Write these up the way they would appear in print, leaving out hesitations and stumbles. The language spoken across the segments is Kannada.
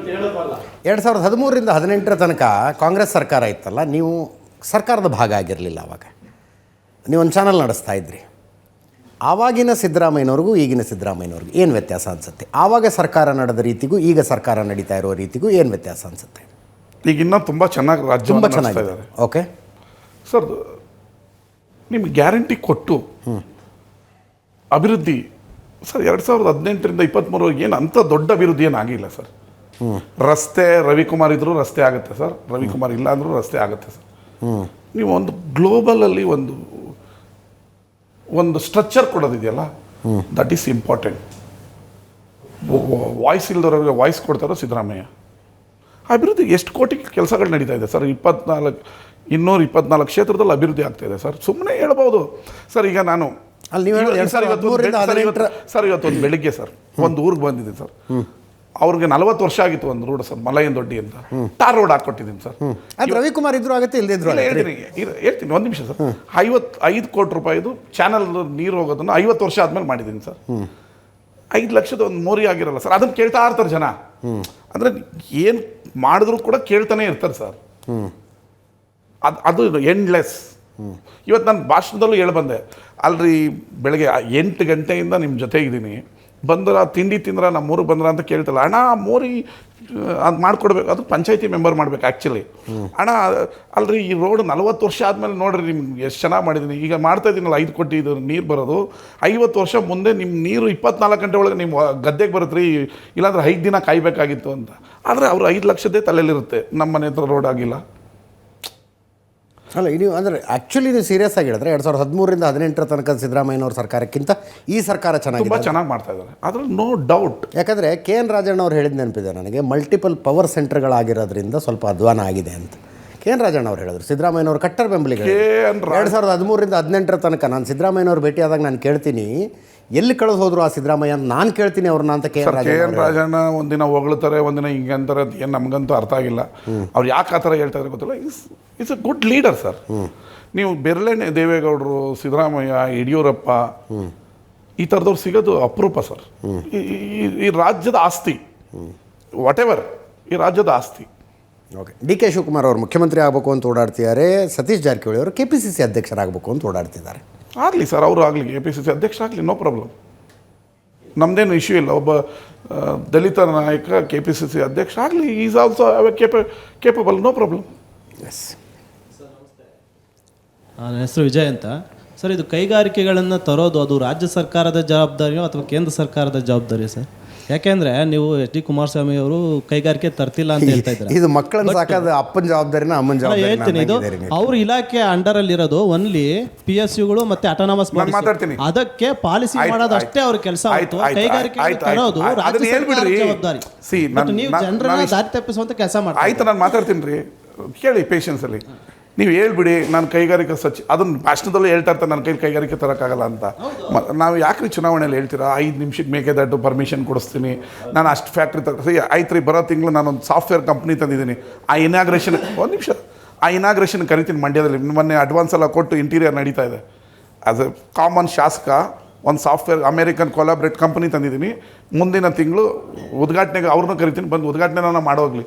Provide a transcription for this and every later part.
2013ರಿಂದ 18 ತನಕ ಕಾಂಗ್ರೆಸ್ ಸರ್ಕಾರ ಇತ್ತಲ್ಲ, ನೀವು ಸರ್ಕಾರದ ಭಾಗ ಆಗಿರಲಿಲ್ಲ. ಆವಾಗ ನೀವೊಂದು ಚಾನಲ್ ನಡೆಸ್ತಾ ಇದ್ರಿ. ಆವಾಗಿನ ಸಿದ್ದರಾಮಯ್ಯನವ್ರಿಗೂ ಈಗಿನ ಸಿದ್ದರಾಮಯ್ಯನವ್ರಿಗೂ ಏನು ವ್ಯತ್ಯಾಸ ಅನಿಸುತ್ತೆ? ಆವಾಗ ಸರ್ಕಾರ ನಡೆದ ರೀತಿಗೂ ಈಗ ಸರ್ಕಾರ ನಡೀತಾ ಇರೋ ರೀತಿಗೂ ಏನು ವ್ಯತ್ಯಾಸ ಅನಿಸುತ್ತೆ? ಈಗ ಇನ್ನೂ ತುಂಬ ಚೆನ್ನಾಗಿ ರಾಜ್ಯ ತುಂಬ ಚೆನ್ನಾಗಿದೆ. ಓಕೆ ಸರ್, ನಿಮ್ಗೆ ಗ್ಯಾರಂಟಿ ಕೊಟ್ಟು ಅಭಿವೃದ್ಧಿ ಸರ್ 2018ರಿಂದ 23 ಏನು ಅಂಥ ದೊಡ್ಡ ಅಭಿವೃದ್ಧಿ ಏನಾಗಿಲ್ಲ ಸರ್. ರಸ್ತೆ ರವಿಕುಮಾರ್ ಇದ್ರೂ ರಸ್ತೆ ಆಗುತ್ತೆ ಸರ್, ರವಿಕುಮಾರ್ ಇಲ್ಲ ಅಂದರೂ ರಸ್ತೆ ಆಗುತ್ತೆ ಸರ್. ನೀವು ಒಂದು ಗ್ಲೋಬಲಲ್ಲಿ ಒಂದು ಸ್ಟ್ರಕ್ಚರ್ ಕೊಡೋದಿದೆಯಲ್ಲ, ದಟ್ ಈಸ್ ಇಂಪಾರ್ಟೆಂಟ್. ವಾಯ್ಸ್ ಇಲ್ದವ್ರಿಗೆ ವಾಯ್ಸ್ ಕೊಡ್ತಾರೋ ಸಿದ್ದರಾಮಯ್ಯ. ಅಭಿವೃದ್ಧಿ ಎಷ್ಟು ಕೋಟಿ ಕೆಲಸಗಳು ನಡೀತಾ ಇದೆ ಸರ್. 224 ಕ್ಷೇತ್ರದಲ್ಲಿ ಅಭಿವೃದ್ಧಿ ಆಗ್ತಾ ಇದೆ ಸರ್. ಸುಮ್ಮನೆ ಹೇಳ್ಬೋದು ಸರ್. ಈಗ ನಾನು ಇವತ್ತೊಂದು ಬೆಳಿಗ್ಗೆ ಸರ್ ಒಂದು ಊರಿಗೆ ಬಂದಿದ್ದೀನಿ ಸರ್. ಅವ್ರಿಗೆ 40 ವರ್ಷ ಆಗಿತ್ತು ಒಂದು ರೋಡ್ ಸರ್, ಮಲಯನ್ ದೊಡ್ಡಿ ಅಂತ, ಟಾರ್ ರೋಡ್ ಹಾಕ್ಕೊಟ್ಟಿದ್ದೀನಿ ಸರ್. ರವಿಕುಮಾರ್ ಇದ್ರು ಆಗುತ್ತೆ, ಇಲ್ಲದಿದ್ರು ಹೇಳ್ತೀನಿ ಒಂದು ನಿಮಿಷ ಸರ್. 55 ಕೋಟಿ ರೂಪಾಯಿದು ಚಾನಲ್ ನೀರು ಹೋಗೋದನ್ನು 50 ವರ್ಷ ಆದ್ಮೇಲೆ ಮಾಡಿದ್ದೀನಿ ಸರ್. 5 ಲಕ್ಷದ ಒಂದು ಮೋರಿ ಆಗಿರಲ್ಲ ಸರ್. ಅದನ್ನು ಕೇಳ್ತಾ ಇರ್ತಾರೆ ಜನ. ಅಂದರೆ ಏನು ಮಾಡಿದ್ರು ಕೂಡ ಕೇಳ್ತಾನೆ ಇರ್ತಾರೆ ಸರ್. ಅದು ಎಂಡ್ಲೆಸ್. ಇವತ್ತು ನಾನು ಭಾಷಣದಲ್ಲೂ ಬಂದೆ ಅಲ್ರಿ, ಬೆಳಗ್ಗೆ 8 ಗಂಟೆಯಿಂದ ನಿಮ್ಮ ಜೊತೆಗಿದ್ದೀನಿ, ಬಂದ್ರ ತಿಂಡಿ ತಿಂದ್ರ ನಮ್ಮೂರಿಗೆ ಬಂದ್ರ ಅಂತ ಕೇಳ್ತಲ್ಲ. ಅಣ್ಣ ಮೋರಿ ಅದು ಮಾಡಿಕೊಡ್ಬೇಕು, ಅದು ಪಂಚಾಯತಿ ಮೆಂಬರ್ ಮಾಡ್ಬೇಕು ಆ್ಯಕ್ಚುಲಿ. ಅಣ್ಣ ಅಲ್ರಿ ಈ ರೋಡ್ 40 ವರ್ಷ ಆದಮೇಲೆ ನೋಡ್ರಿ ನಿಮ್ಗೆ ಎಷ್ಟು ಚೆನ್ನಾಗಿ ಮಾಡಿದ್ದೀನಿ. ಈಗ ಮಾಡ್ತಾ ಇದ್ದೀನಲ್ಲ 5 ಕೋಟಿ ಇದು ನೀರು ಬರೋದು, 50 ವರ್ಷ ಮುಂದೆ ನಿಮ್ಮ ನೀರು 24 ಗಂಟೆ ಒಳಗೆ ನಿಮ್ಮ ಗದ್ದೆಗೆ ಬರುತ್ತೆ ರೀ, ಇಲ್ಲಾಂದ್ರೆ 5 ದಿನ ಕಾಯಬೇಕಾಗಿತ್ತು ಅಂತ. ಆದರೆ ಅವರು 5 ಲಕ್ಷದೇ ತಲೆಯಲ್ಲಿರುತ್ತೆ, ನಮ್ಮ ಮನೆ ಹತ್ರ ರೋಡ್ ಆಗಿಲ್ಲ. ಅಲ್ಲ, ನೀವು ಅಂದರೆ ಆ್ಯಕ್ಚುಲಿ ನೀವು ಸೀರಿಯಸ್ ಆಗಿ ಹೇಳಿದ್ರೆ 2013ರಿಂದ 18 ತನಕ ಸಿದ್ದರಾಮಯ್ಯನವ್ರ ಸರ್ಕಾರಕ್ಕಿಂತ ಈ ಸರ್ಕಾರ ತುಂಬ ಚೆನ್ನಾಗಿ ಮಾಡ್ತಾ ಇದ್ದಾರೆ, ಅದ್ರಲ್ಲಿ ನೋ ಡೌಟ್. ಯಾಕಂದರೆ KN ರಾಜಣ್ಣ ಅವ್ರು ಹೇಳಿದ ನೆನಪಿದೆ ನನಗೆ, ಮಲ್ಟಿಪಲ್ ಪವರ್ ಸೆಂಟರ್ಗಳಾಗಿರೋದ್ರಿಂದ ಸ್ವಲ್ಪ ಅಧ್ವಾನ ಆಗಿದೆ ಅಂತ KN ರಾಜಣ್ಣ ಅವ್ರು ಹೇಳಿದ್ರು. ಸಿದ್ದರಾಮಯ್ಯನವ್ರು ಕಟ್ಟರ್ ಬೆಂಬಲಿಗ 2013ರಿಂದ 18 ತನಕ ನಾನು ಸಿದ್ದರಾಮಯ್ಯನವ್ರು ಭೇಟಿಯಾದಾಗ ನಾನು ಕೇಳ್ತೀನಿ, ಎಲ್ಲಿ ಕಳೆದು ಹೋದ್ರು ಆ ಸಿದ್ದರಾಮಯ್ಯ ಅಂತ ನಾನು ಕೇಳ್ತೀನಿ ಅವ್ರನ್ನ ಅಂತ KN ರಾಜಣ್ಣ ಒಂದಿನ ಹೊಗಳ್ತಾರೆ, ಒಂದಿನ ಹಿಂಗೆ ಅಂತಾರೆ. ಏನು ನಮಗಂತೂ ಅರ್ಥ ಆಗಿಲ್ಲ ಅವ್ರು ಯಾಕೆ ಆ ಥರ ಹೇಳ್ತಾ ಇದ್ದಾರೆ ಗೊತ್ತಿಲ್ಲ. It's A good leader sir. ನೀವು ಬೆರಳೆಣ್ಣೆ ದೇವೇಗೌಡರು, ಸಿದ್ದರಾಮಯ್ಯ, ಯಡಿಯೂರಪ್ಪ ಈ ಥರದವ್ರು ಸಿಗೋದು ಅಪರೂಪ ಸರ್. ಈ ರಾಜ್ಯದ ಆಸ್ತಿ, ವಾಟ್ ಎವರ್, ಈ ರಾಜ್ಯದ ಆಸ್ತಿ. ಓಕೆ, DK ಶಿವಕುಮಾರ್ ಅವರು ಮುಖ್ಯಮಂತ್ರಿ ಆಗಬೇಕು ಅಂತ ಓಡಾಡ್ತಿದ್ದಾರೆ, ಸತೀಶ್ ಜಾರಕಿಹೊಳಿ ಅವರು KPCC ಅಧ್ಯಕ್ಷರಾಗಬೇಕು ಅಂತ ಓಡಾಡ್ತಿದ್ದಾರೆ. ಆಗಲಿ ಸರ್, ಅವರು ಆಗಲಿ, KPCC ಅಧ್ಯಕ್ಷ ಆಗಲಿ, ನೋ ಪ್ರಾಬ್ಲಮ್, ನಮ್ಮದೇನು ಇಶ್ಯೂ ಇಲ್ಲ. ಒಬ್ಬ ದಲಿತ ನಾಯಕ KPCC ಅಧ್ಯಕ್ಷ ಆಗಲಿ, is also capable, no problem. Yes, ನನ್ನ ಹೆಸರು ವಿಜಯ್ ಅಂತ ಸರ್. ಇದು ಕೈಗಾರಿಕೆಗಳನ್ನು ತರೋದು ಅದು ರಾಜ್ಯ ಸರ್ಕಾರದ ಜವಾಬ್ದಾರಿಯೋ ಅಥವಾ ಕೇಂದ್ರ ಸರ್ಕಾರದ ಜವಾಬ್ದಾರಿಯೋ ಸರ್? ಯಾಕೆಂದ್ರೆ ನೀವು HD ಕುಮಾರಸ್ವಾಮಿ ಅವರು ಕೈಗಾರಿಕೆ ತರ್ತಿಲ್ಲ ಅಂತ ಹೇಳ್ತಾ ಇದ್ದಾರೆ. ಇದು ಮಕ್ಕಳನ್ನ ಸಾಕಾದ ಅಪ್ಪನ ಜವಾಬ್ದಾರಿನ ಅಮ್ಮನ ಜವಾಬ್ದಾರಿ ಹೇಳ್ತೀನಿ. ಇದು ಅವ್ರ ಇಲಾಖೆ ಅಂಡರ್ ಅಲ್ಲಿ ಇರೋದು ಓನ್ಲಿ PSUಗಳು ಮತ್ತೆ ಅಟಾನಮಸ್ ಅದಕ್ಕೆ ಪಾಲಿಸಿ ಮಾಡೋದು ಅಷ್ಟೇ ಅವ್ರ ಕೆಲಸ. ಕೈಗಾರಿಕೆ ತರೋದು ರಾಜ್ಯ ಸರ್ಕಾರದ ಜವಾಬ್ದಾರಿ. ನೀವು ಜನರನ್ನ ದಾರಿ ತಪ್ಪಿಸುವಂತ ಕೆಲಸ ಮಾಡ್ತೀವಿ. ಆಯ್ತು, ನಾನು ಮಾತಾಡ್ತೀನಿ ರೀ, ಕೇಳಿ ಪೇಷನ್ಸ್ ಅಲ್ಲಿ. ನೀವು ಹೇಳ್ಬಿಡಿ ನಾನು ಕೈಗಾರಿಕೆ ಅದನ್ನು ಭಾಷಣದಲ್ಲೂ ಹೇಳ್ತಾ ಇರ್ತಾರೆ, ನನ್ನ ಕೈಗಾರಿಕೆ ತರೋಕ್ಕಾಗಲ್ಲ ಅಂತ. ನಾವು ಯಾಕ್ರಿ ಚುನಾವಣೆಯಲ್ಲಿ ಹೇಳ್ತೀರಾ 5 ನಿಮಿಷಕ್ಕೆ ಮೇಕೆದಾಟು ಪರ್ಮಿಷನ್ ಕೊಡಿಸ್ತೀನಿ, ನಾನು ಅಷ್ಟು ಫ್ಯಾಕ್ಟ್ರಿ ಆಯ್ತು ರೀ, ಬರೋ ತಿಂಗಳು ನಾನೊಂದು ಸಾಫ್ಟ್ವೇರ್ ಕಂಪ್ನಿ ತಂದಿದ್ದೀನಿ, ಆ ಇನಾಗ್ರೇಷನ್ ಒಂದು ನಿಮಿಷ, ಆ ಇನಾಗ್ರೇಷನ್ ಕರಿತೀನಿ ಮಂಡ್ಯದಲ್ಲಿ. ಮೊನ್ನೆ ಅಡ್ವಾನ್ಸ್ ಎಲ್ಲ ಕೊಟ್ಟು ಇಂಟೀರಿಯರ್ ನಡೀತಾ ಇದೆ. ಆಸ್ ಎ ಕಾಮನ್ ಶಾಸಕ ಒಂದು ಸಾಫ್ಟ್ವೇರ್ ಅಮೇರಿಕನ್ ಕೊಲಾಬ್ರೇಟ್ ಕಂಪ್ನಿ ತಂದಿದ್ದೀನಿ, ಮುಂದಿನ ತಿಂಗಳು ಉದ್ಘಾಟನೆಗೆ ಅವ್ರನ್ನೂ ಕರಿತೀನಿ, ಬಂದು ಉದ್ಘಾಟನೆನ ಮಾಡೋಗ್ಲಿ.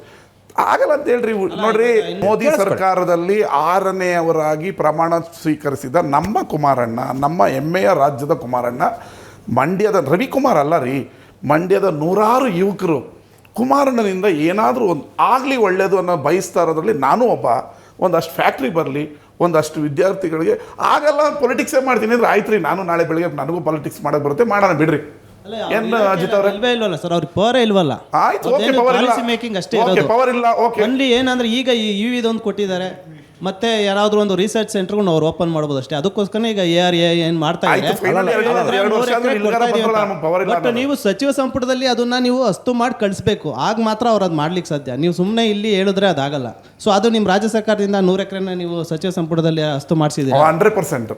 ಆಗಲ್ಲ ಅಂತ ಹೇಳ್ರಿ. ನೋಡ್ರಿ, ಮೋದಿ ಸರ್ಕಾರದಲ್ಲಿ 6ನೇಯವರಾಗಿ ಪ್ರಮಾಣ ಸ್ವೀಕರಿಸಿದ ನಮ್ಮ ಕುಮಾರಣ್ಣ, ನಮ್ಮ ಹೆಮ್ಮೆಯ ರಾಜ್ಯದ ಕುಮಾರಣ್ಣ, ಮಂಡ್ಯದ ರವಿಕುಮಾರ್ ಅಲ್ಲ ರೀ, ಮಂಡ್ಯದ 100 ಯುವಕರು ಕುಮಾರಣ್ಣನಿಂದ ಏನಾದರೂ ಒಂದು ಆಗಲಿ ಒಳ್ಳೆಯದು ಅನ್ನೋ ಬಯಸ್ತಾ ಇರೋದ್ರಲ್ಲಿ ನಾನು ಒಬ್ಬ. ಒಂದಷ್ಟು ಫ್ಯಾಕ್ಟ್ರಿ ಬರಲಿ, ಒಂದಷ್ಟು ವಿದ್ಯಾರ್ಥಿಗಳಿಗೆ ಆಗಲ್ಲ ಪೊಲಿಟಿಕ್ಸೇ ಮಾಡ್ತೀನಿ ಅಂದರೆ ಆಯ್ತು ರೀ, ನಾನು ನಾಳೆ ಬೆಳಗ್ಗೆ ನನಗೂ ಪಾಲಿಟಿಕ್ಸ್ ಮಾಡೋಕ್ಕೆ ಬರುತ್ತೆ, ಮಾಡೋಣ ಬಿಡ್ರಿ. ಏನು ಅಜಿತ್ ಅವರೇ ಇಲ್ವಲ್ಲ ಸರ್, ಅವ್ರಿಗೆ ಪವರ್ ಇಲ್ವಲ್ಲ. ಪಾಲಿಸಿ ಮೇಕಿಂಗ್ ಅಷ್ಟೇ ಇರೋದು. ಪವರ್ ಇಲ್ಲ. ಓಕೆ, ಅಲ್ಲಿ ಏನಂದ್ರೆ ಈಗ ಇದೊಂದು ಕೊಟ್ಟಿದ್ದಾರೆ, ಮತ್ತೆ ಯಾರಾದ್ರೂ ಒಂದು ರಿಸರ್ಚ್ ಸೆಂಟರ್ಗೂ ಅವ್ರು ಓಪನ್ ಮಾಡ್ಬೋದು ಅಷ್ಟೇ. ಅದಕ್ಕೋಸ್ಕರ ಈಗ ARA ಏನು ಮಾಡ್ತಾ ಇದ್ದಾರೆ. ಬಟ್ ನೀವು ಸಚಿವ ಸಂಪುಟದಲ್ಲಿ ಅದನ್ನ ನೀವು ಅಸ್ತು ಮಾಡಿ ಕಳಿಸ್ಬೇಕು, ಆಗ ಮಾತ್ರ ಅವ್ರು ಅದು ಮಾಡ್ಲಿಕ್ಕೆ ಸಾಧ್ಯ. ನೀವು ಸುಮ್ಮನೆ ಇಲ್ಲಿ ಹೇಳಿದ್ರೆ ಅದಾಗಲ್ಲ. ಸೊ ಅದು ನಿಮ್ಮ ರಾಜ್ಯ ಸರ್ಕಾರದಿಂದ 100 ಎಕರೆನ ನೀವು ಸಚಿವ ಸಂಪುಟದಲ್ಲಿ ಅಸ್ತು ಮಾಡಿಸಿದ್ದೀರಾ? 100%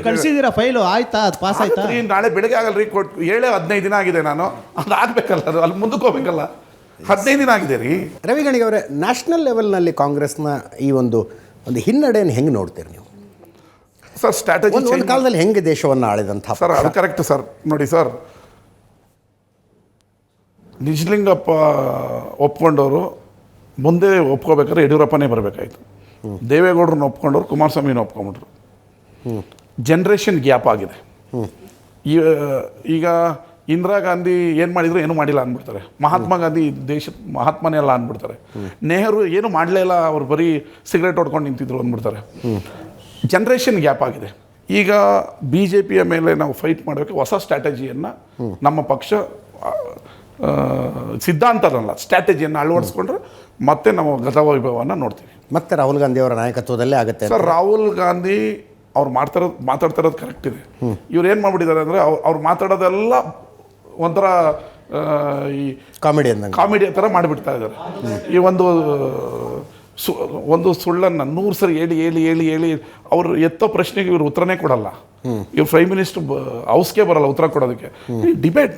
ಕಳಿಸಿದ್ದೀರಾ ಫೈಲು? ಆಯ್ತಾ, ಅದು ಪಾಸ್ ಆಯ್ತಾ? ನಾಳೆ ಬೆಳಗ್ಗೆ ಆಗಲ್ರಿ, 15 ದಿನ ಆಗಿದೆ. ನಾನು ಅದು ಆಗ್ಬೇಕಲ್ಲ, ಅದು ಅಲ್ಲಿ ಮುಂದಕ್ಕೆ ಹೋಗ್ಬೇಕಲ್ಲ. 15 ದಿನ ಆಗಿದೆ ರೀ. ರವಿ ಗಣಿಗ ಅವರೇ, ನ್ಯಾಷನಲ್ ಲೆವೆಲ್ನಲ್ಲಿ ಕಾಂಗ್ರೆಸ್ನ ಈ ಒಂದು ಹಿನ್ನಡೆಯನ್ನು ಹೆಂಗೆ ನೋಡ್ತೀರಿ ನೀವು ಸರ್? ಸ್ಟ್ರಾಟಜಿ ಒಂದು ಕಾಲದಲ್ಲಿ ಹೆಂಗೆ ದೇಶವನ್ನು ಆಳಿದಂಥ ಸರ್, ಅದು ಕರೆಕ್ಟ್ ಸರ್. ನೋಡಿ ಸರ್, ನಿಜಲಿಂಗಪ್ಪ ಒಪ್ಕೊಂಡವರು ಮುಂದೆ ಒಪ್ಕೋಬೇಕಾದ್ರೆ ಯಡಿಯೂರಪ್ಪನೇ ಬರಬೇಕಾಯ್ತು. ದೇವೇಗೌಡರನ್ನ ಒಪ್ಕೊಂಡವ್ರು ಕುಮಾರಸ್ವಾಮಿನ ಒಪ್ಕೊಂಡ್ಬಿಟ್ರು. ಜನ್ರೇಷನ್ ಗ್ಯಾಪ್ ಆಗಿದೆ. ಈಗ ಇಂದಿರಾ ಗಾಂಧಿ ಏನು ಮಾಡಿದ್ರು ಏನೂ ಮಾಡಿಲ್ಲ ಅಂದ್ಬಿಡ್ತಾರೆ. ಮಹಾತ್ಮ ಗಾಂಧಿ ದೇಶದ ಮಹಾತ್ಮನೇ ಅಲ್ಲ ಅಂದ್ಬಿಡ್ತಾರೆ. ನೆಹರು ಏನು ಮಾಡಲೇ ಇಲ್ಲ, ಅವ್ರು ಬರೀ ಸಿಗರೇಟ್ ಹೊಡ್ಕೊಂಡು ನಿಂತಿದ್ರು ಅಂದ್ಬಿಡ್ತಾರೆ. ಜನ್ರೇಷನ್ ಗ್ಯಾಪ್ ಆಗಿದೆ. ಈಗ BJPಯ ಮೇಲೆ ನಾವು ಫೈಟ್ ಮಾಡೋಕ್ಕೆ ಹೊಸ ಸ್ಟ್ರಾಟಜಿಯನ್ನು ನಮ್ಮ ಪಕ್ಷ ಸಿದ್ಧಾಂತನಲ್ಲ ಸ್ಟ್ರಾಟಜಿಯನ್ನು ಅಳವಡಿಸ್ಕೊಂಡ್ರೆ ಮತ್ತೆ ನಾವು ಗತವೈಭವವನ್ನು ನೋಡ್ತೀವಿ. ಮತ್ತೆ ರಾಹುಲ್ ಗಾಂಧಿಯವರ ನಾಯಕತ್ವದಲ್ಲೇ ಆಗುತ್ತೆ. ಸರ್, ರಾಹುಲ್ ಗಾಂಧಿ ಅವ್ರು ಮಾತಾಡ್ತಾ ಇರೋದು ಕರೆಕ್ಟ್ ಇದೆ. ಇವ್ರು ಏನು ಮಾಡ್ಬಿಟ್ಟಿದ್ದಾರೆ ಅಂದರೆ ಅವ್ರು ಮಾತಾಡೋದೆಲ್ಲ ಒಂಥರ ಈ ಕಾಮಿಡಿ ಥರ ಮಾಡಿಬಿಡ್ತಾ ಇದ್ದಾರೆ. ಈ ಒಂದು ಸುಳ್ಳನ್ನು 100 ಸರಿ ಹೇಳಿ ಅವರು ಎತ್ತೋ ಪ್ರಶ್ನೆಗೆ ಇವ್ರು ಉತ್ತರನೇ ಕೊಡಲ್ಲ. ಇವ್ರು ಪ್ರೈಮ್ ಮಿನಿಸ್ಟರ್ ಹೌಸ್ಗೆ ಬರಲ್ಲ ಉತ್ತರ ಕೊಡೋದಕ್ಕೆ. ಡಿಬೇಟ್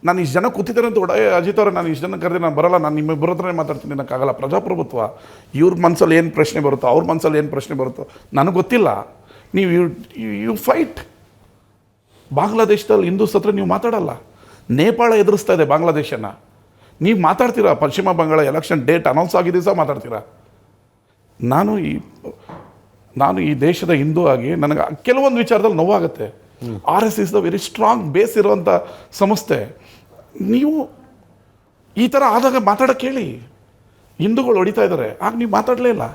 ನಾನು ಇಷ್ಟು ಜನ ಕೂತಿದ್ದಾರೆ ಅಂತ ಅಜಿತ್ ಅವರೇ, ನಾನು ಇಷ್ಟು ಜನ ಕರೆದಿ ನಾನು ಬರಲ್ಲ, ನಾನು ನಿಮ್ಮಿಬ್ಬರ ಹತ್ರನೇ ಮಾತಾಡ್ತೀನಿ ಅನ್ನೋಕ್ಕಾಗಲ್ಲ. ಪ್ರಜಾಪ್ರಭುತ್ವ ಇವ್ರ ಮನಸ್ಸಲ್ಲಿ ಏನು ಪ್ರಶ್ನೆ ಬರುತ್ತೋ, ಅವ್ರ ಮನಸ್ಸಲ್ಲಿ ಏನು ಪ್ರಶ್ನೆ ಬರುತ್ತೋ ನನಗೆ ಗೊತ್ತಿಲ್ಲ. ನೀವು ಯು ಫೈಟ್. ಬಾಂಗ್ಲಾದೇಶದಲ್ಲಿ ಹಿಂದೂಸ್ ಹತ್ರ ನೀವು ಮಾತಾಡಲ್ಲ. ನೇಪಾಳ ಎದುರಿಸ್ತಾ ಇದೆ ಬಾಂಗ್ಲಾದೇಶನ. ನೀವು ಮಾತಾಡ್ತೀರಾ? ಪಶ್ಚಿಮ ಬಂಗಾಳ ಎಲೆಕ್ಷನ್ ಡೇಟ್ ಅನೌನ್ಸ್ ಆಗಿದೆ ಸಹ ಮಾತಾಡ್ತೀರಾ? ನಾನು ಈ ದೇಶದ ಹಿಂದೂ ಆಗಿ ನನಗೆ ಕೆಲವೊಂದು ವಿಚಾರದಲ್ಲಿ ನೋವಾಗುತ್ತೆ. RS is the very strong base ಇರುವಂಥ ಸಂಸ್ಥೆ. ನೀವು ಈ ಥರ ಆದಾಗ ಮಾತಾಡೋಕ್ಕೆ ಹೇಳಿ. ಹಿಂದೂಗಳು ಹೊಡಿತಾ ಇದ್ದಾರೆ, ಆಗ ನೀವು ಮಾತಾಡಲೇ ಇಲ್ಲ.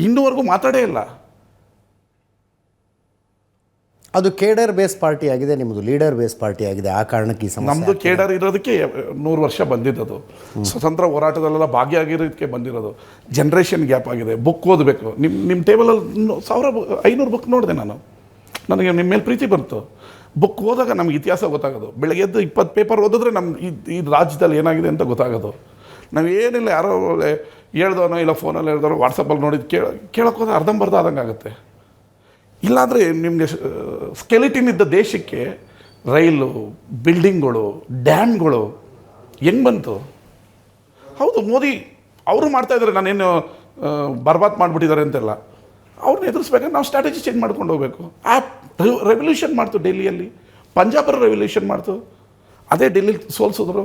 ಇನ್ನೂವರೆಗೂ ಮಾತಾಡೇ ಇಲ್ಲ. ಅದು ಕೇಡರ್ ಬೇಸ್ ಪಾರ್ಟಿ ಆಗಿದೆ, ನಿಮ್ಮದು ಲೀಡರ್ ಬೇಸ್ ಪಾರ್ಟಿ ಆಗಿದೆ. ಆ ಕಾರಣಕ್ಕೆ ಈ ಸಮಸ್ಯೆ. ನಮ್ಮದು ಕೇಡರ್ ಇರೋದಕ್ಕೆ 100 ವರ್ಷ ಬಂದಿದ್ದದು. ಸ್ವತಂತ್ರ ಹೋರಾಟದಲ್ಲೆಲ್ಲ ಭಾಗಿಯಾಗಿರೋದಕ್ಕೆ ಬಂದಿರೋದು. ಜನ್ರೇಷನ್ ಗ್ಯಾಪ್ ಆಗಿದೆ. ಬುಕ್ ಓದಬೇಕು. ನಿಮ್ಮ ಟೇಬಲಲ್ಲಿ 500 ಬುಕ್ ನೋಡಿದೆ ನಾನು. ನನಗೆ ನಿಮ್ಮ ಮೇಲೆ ಪ್ರೀತಿ ಬಂತು. ಬುಕ್ ಓದಾಗ ನಮ್ಗೆ ಇತಿಹಾಸ ಗೊತ್ತಾಗೋದು. ಬೆಳಗ್ಗೆ ಎದ್ದು 20 ಪೇಪರ್ ಓದಿದ್ರೆ ನಮ್ಗೆ ಈ ರಾಜ್ಯದಲ್ಲಿ ಏನಾಗಿದೆ ಅಂತ ಗೊತ್ತಾಗೋದು. ನಾವೇನಿಲ್ಲ, ಯಾರೋ ಹೇಳ್ದವನೋ ಇಲ್ಲ ಫೋನಲ್ಲಿ ಹೇಳ್ದವನೋ ವಾಟ್ಸಪ್ಪಲ್ಲಿ ನೋಡಿದ್ದು ಕೇಳೋಕ್ಕೋದ್ರೆ ಅರ್ಧಂಬರ್ಧ ಆದಂಗೆ ಆಗುತ್ತೆ. ಇಲ್ಲಾಂದರೆ ನಿಮಗೆ ಸ್ಕೆಲಿಟಿನ್ ಇದ್ದ ದೇಶಕ್ಕೆ ರೈಲು, ಬಿಲ್ಡಿಂಗ್ಗಳು, ಡ್ಯಾಮ್ಗಳು ಹೆಂಗೆ ಬಂತು? ಹೌದು, ಮೋದಿ ಅವರು ಮಾಡ್ತಾಯಿದ್ದಾರೆ. ನಾನೇನು ಬರ್ಬಾದ್ ಮಾಡಿಬಿಟ್ಟಿದ್ದಾರೆ ಅಂತೆಲ್ಲ. ಅವ್ರನ್ನ ಎದುರಿಸ್ಬೇಕಾದ್ರೆ ನಾವು ಸ್ಟ್ರಾಟಜಿ ಚೇಂಜ್ ಮಾಡ್ಕೊಂಡು ಹೋಗಬೇಕು. ರೆವಲ್ಯೂಷನ್ ಮಾಡ್ತು ಡೆಲ್ಲಿಯಲ್ಲಿ. ಪಂಜಾಬರ ರೆವಲ್ಯೂಷನ್ ಮಾಡ್ತು, ಅದೇ ಡೆಲ್ಲಿ ಸೋಲ್ಸಿದ್ರು.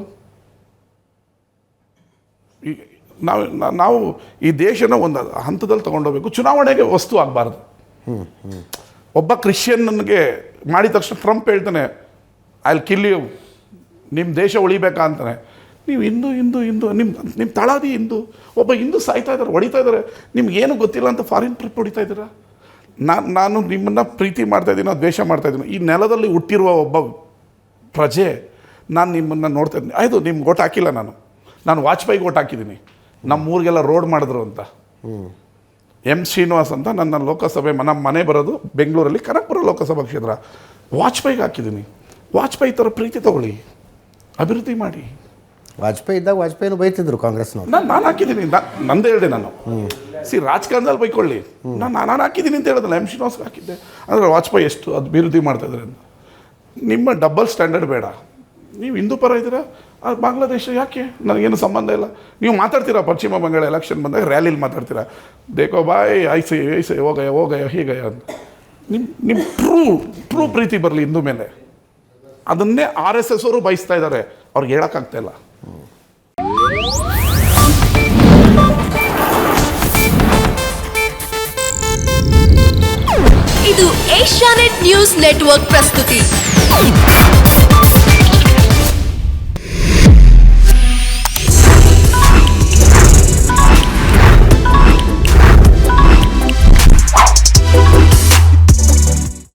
ನಾವು ಈ ದೇಶನ ಒಂದು ಹಂತದಲ್ಲಿ ತೊಗೊಂಡೋಗ್ಬೇಕು. ಚುನಾವಣೆಗೆ ವಸ್ತು ಆಗಬಾರ್ದು. ಒಬ್ಬ ಕ್ರಿಶ್ಚಿಯನ್ಗೆ ಮಾಡಿದ ತಕ್ಷಣ ಟ್ರಂಪ್ ಹೇಳ್ತಾನೆ ಐ ವಿಲ್ ಕಿಲ್ ಯು, ನಿಮ್ಮ ದೇಶ ಉಳಿಬೇಕಾ ಅಂತಾನೆ. ನೀವು ನಿಮ್ಮ ತಳಾದಿ ಹಿಂದೂ. ಒಬ್ಬ ಹಿಂದೂ ಸಾಯ್ತಾ ಇದ್ದಾರೆ, ಹೊಡಿತಾ ಇದ್ದಾರೆ, ನಿಮ್ಗೇನು ಗೊತ್ತಿಲ್ಲ ಅಂತ ಫಾರಿನ್ ಟ್ರಿಪ್ ಹೊಡಿತಾ ಇದ್ದೀರಾ. ನಾನು ನಿಮ್ಮನ್ನು ಪ್ರೀತಿ ಮಾಡ್ತಾಯಿದ್ದೀನೋ ದ್ವೇಷ ಮಾಡ್ತಾಯಿದ್ದೀನೋ, ಈ ನೆಲದಲ್ಲಿ ಹುಟ್ಟಿರುವ ಒಬ್ಬ ಪ್ರಜೆ ನಾನು ನಿಮ್ಮನ್ನು ನೋಡ್ತಾ ಇದ್ದೀನಿ. ಆಯಿತು, ನಿಮ್ಗೆ ಓಟ್ ಹಾಕಿಲ್ಲ. ನಾನು ವಾಜಪೇಯಿಗೆ ಓಟ್ ಹಾಕಿದ್ದೀನಿ. ನಮ್ಮ ಊರಿಗೆಲ್ಲ ರೋಡ್ ಮಾಡಿದ್ರು ಅಂತ. M. ಶ್ರೀನಿವಾಸ್ ಅಂತ ನನ್ನ ಲೋಕಸಭೆ ಮನೆ ಬರೋದು ಬೆಂಗಳೂರಲ್ಲಿ, ಕನಕಪುರ ಲೋಕಸಭಾ ಕ್ಷೇತ್ರ. ವಾಜಪೇಯಿಗೆ ಹಾಕಿದ್ದೀನಿ. ವಾಜಪೇಯಿ ಥರ ಪ್ರೀತಿ ತಗೊಳ್ಳಿ, ಅಭಿವೃದ್ಧಿ ಮಾಡಿ. ವಾಜಪೇಯಿ ಇದ್ದಾಗ ವಾಜಪೇಯಿನೂ ಬೈತಿದ್ರು ಕಾಂಗ್ರೆಸ್ನವ್ರು. ನಾನು ಹಾಕಿದ್ದೀನಿ, ನಂದೇ ಹೇಳಿದೆ. ನಾನು ರಾಜಕಾರಣದಲ್ಲಿ ಬೈಕೊಳ್ಳಿ, ನಾನು ಹಾಕಿದ್ದೀನಿ ಅಂತ ಹೇಳಿದಲ್ಲ. M. ಶ್ರೀನಿವಾಸ್ಗೆ ಹಾಕಿದ್ದೆ. ಅಂದರೆ ವಾಜಪೇಯಿ ಎಷ್ಟು ಅಭಿವೃದ್ಧಿ ಮಾಡ್ತಾಯಿದ್ದಾರೆ ಅಂತ. ನಿಮ್ಮ ಡಬಲ್ ಸ್ಟ್ಯಾಂಡರ್ಡ್ ಬೇಡ. ನೀವು ಹಿಂದೂ ಪರ ಇದ್ದೀರಾ, ಬಾಂಗ್ಲಾದೇಶ ಯಾಕೆ? ನನಗೇನು ಸಂಬಂಧ ಇಲ್ಲ. ನೀವು ಮಾತಾಡ್ತೀರಾ ಪಶ್ಚಿಮ ಬಂಗಾಳ ಎಲೆಕ್ಷನ್ ಬಂದಾಗ ರ್ಯಾಲಿಲಿ ಮಾತಾಡ್ತೀರಾ, ದೇಖೋ ಬಾಯ್ ಐಸೆ ಹೋಗಯ ಹೀಗಯ ಅಂತ. ನಿಮ್ಮ ಟ್ರೂ ಪ್ರೀತಿ ಬರಲಿ ಹಿಂದೂ ಮೇಲೆ. ಅದನ್ನೇ RSS ಅವರು ಬಯಸ್ತಾ ಇದ್ದಾರೆ. ಅವ್ರಿಗೆ ಹೇಳೋಕ್ಕಾಗ್ತಾಯಿಲ್ಲ. ಇದು ಏಷ್ಯಾನೆಟ್ ನ್ಯೂಸ್ ನೆಟ್ವರ್ಕ್ ಪ್ರಸ್ತುತಿ.